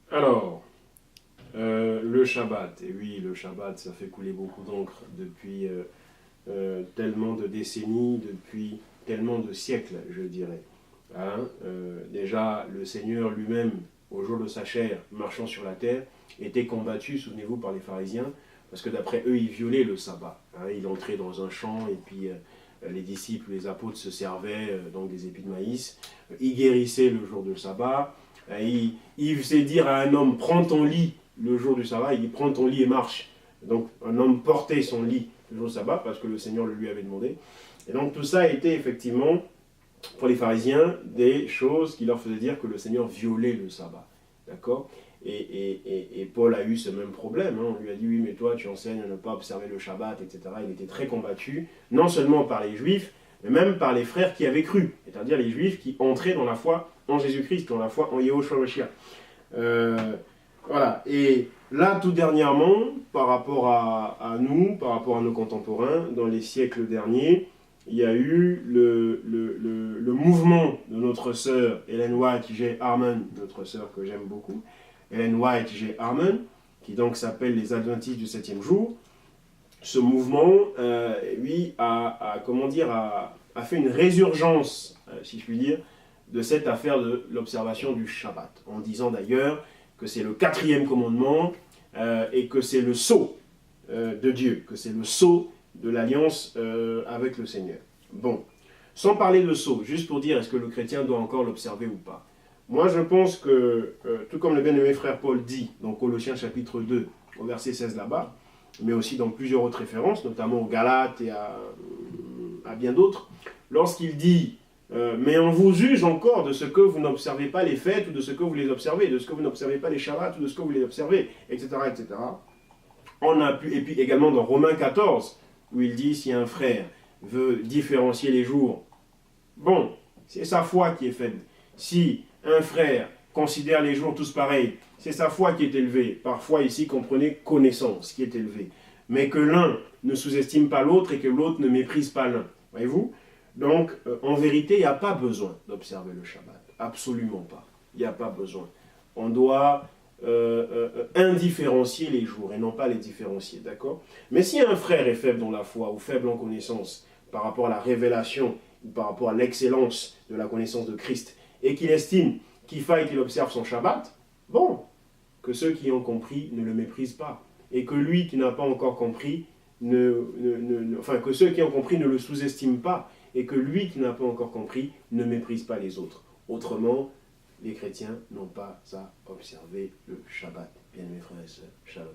Alors, le Shabbat, et oui, le Shabbat, ça fait couler beaucoup d'encre depuis tellement de décennies, depuis tellement de siècles, je dirais. Hein, déjà, le Seigneur lui-même, au jour de sa chair, marchant sur la terre, était combattu, souvenez-vous, par les pharisiens, parce que d'après eux, il violait le sabbat. Hein, il entrait dans un champ, et puis les disciples, les apôtres se servaient donc des épis de maïs. Il guérissait le jour du sabbat. Il faisait dire à un homme, prends ton lit le jour du sabbat, il dit, prends ton lit et marche. Donc un homme portait son lit le jour du sabbat, parce que le Seigneur le lui avait demandé. Et donc tout ça était effectivement, pour les pharisiens, des choses qui leur faisaient dire que le Seigneur violait le sabbat. D'accord, et Paul a eu ce même problème. Hein. On lui a dit, oui, mais toi, tu enseignes à ne pas observer le Shabbat, etc. Il était très combattu, non seulement par les Juifs, mais même par les frères qui avaient cru, c'est-à-dire les Juifs qui entraient dans la foi en Jésus-Christ, dans la foi en Yehoshua Mashiach. Voilà, et là, tout dernièrement, par rapport à nous, par rapport à nos contemporains, dans les siècles derniers, il y a eu le mouvement de notre sœur Ellen White J. Harmon, notre sœur que j'aime beaucoup, Ellen White J. Harmon, qui donc s'appelle les Adventistes du 7e jour. Ce mouvement, lui, a fait une résurgence, si je puis dire, de cette affaire de l'observation du Shabbat, en disant d'ailleurs que c'est le 4e commandement et que c'est le sceau de Dieu, que c'est le sceau de l'alliance avec le Seigneur. Bon, sans parler de sceau, juste pour dire est-ce que le chrétien doit encore l'observer ou pas. Moi je pense que, tout comme le bien-aimé frère Paul dit, dans Colossiens chapitre 2, au verset 16 là-bas, mais aussi dans plusieurs autres références, notamment aux Galates et à bien d'autres, lorsqu'il dit mais on vous juge encore de ce que vous n'observez pas les fêtes ou de ce que vous les observez, de ce que vous n'observez pas les Shabbats ou de ce que vous les observez, etc. etc. Et puis également dans Romains 14, où il dit si un frère veut différencier les jours, bon, c'est sa foi qui est faible. Si un frère considère les jours tous pareils, c'est sa foi qui est élevée. Parfois ici, comprenez connaissance qui est élevée. Mais que l'un ne sous-estime pas l'autre et que l'autre ne méprise pas l'un. Voyez-vous? Donc, en vérité, il n'y a pas besoin d'observer le Shabbat. Absolument pas. Il n'y a pas besoin. On doit indifférencier les jours et non pas les différencier, d'accord? Mais si un frère est faible dans la foi ou faible en connaissance par rapport à la révélation ou par rapport à l'excellence de la connaissance de Christ et qu'il estime qu'il faille qu'il observe son Shabbat, bon, que ceux qui ont compris ne le méprisent pas et que lui qui n'a pas encore compris, que ceux qui ont compris ne le sous-estiment pas et que lui qui n'a pas encore compris ne méprise pas les autres. Autrement, les chrétiens n'ont pas à observer le Shabbat. Bien mes frères et sœurs, Shalom.